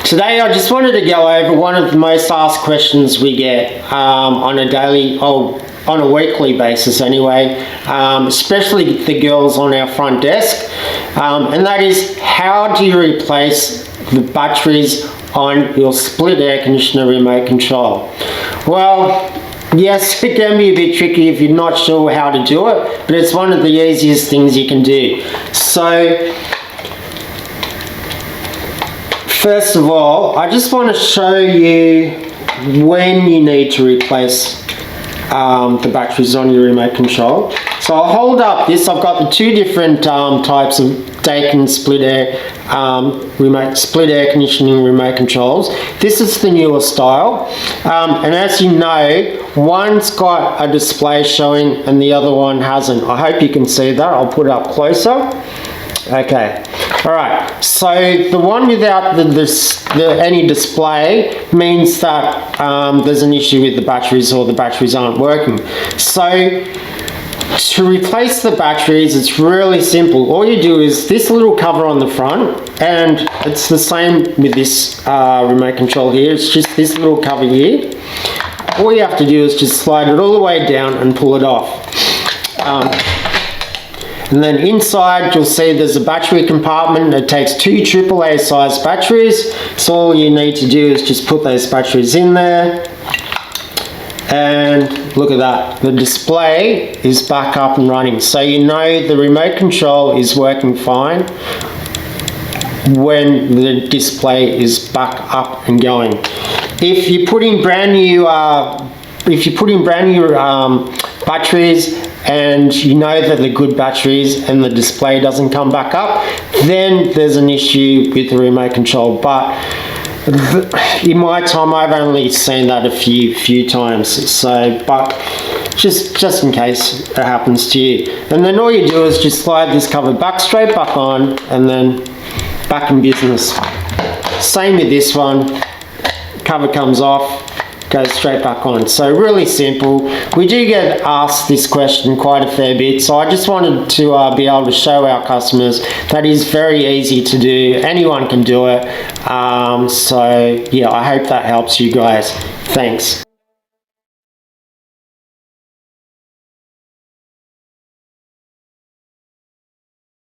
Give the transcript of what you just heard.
Today I just wanted to go over one of the most asked questions we get on a weekly basis anyway, especially the girls on our front desk, and that is, how do you replace the batteries on your split air conditioner remote control? Well, yes, it can be a bit tricky if you're not sure how to do it, but it's one of the easiest things you can do. So first of all, I just want to show you when you need to replace the batteries on your remote control. So I'll hold up this. I've got the two different types of Daikin split air conditioning remote controls. This is the newer style, and as you know, one's got a display showing and the other one hasn't. I hope you can see that. I'll put it up closer. Okay, all right, so the one without any display means that there's an issue with the batteries, or the batteries aren't working. So to replace the batteries, it's really simple. All you do is this little cover on the front, and it's the same with this remote control here. It's just this little cover here. All you have to do is just slide it all the way down and pull it off. And then inside you'll see there's a battery compartment. It takes two AAA size batteries. So all you need to do is just put those batteries in there. And look at that, the display is back up and running. So you know the remote control is working fine when the display is back up and going. If you put in brand new batteries and you know that they're good batteries and the display doesn't come back up, then there's an issue with the remote control. But in my time, I've only seen that a few times. So, but just in case it happens to you, and then all you do is just slide this cover straight back on, and then back in business. Same with this one. Cover comes off, goes straight back on. So really simple. We do get asked this question quite a fair bit, so I just wanted to be able to show our customers that is very easy to do. Anyone can do it. So yeah, I hope that helps you guys. Thanks.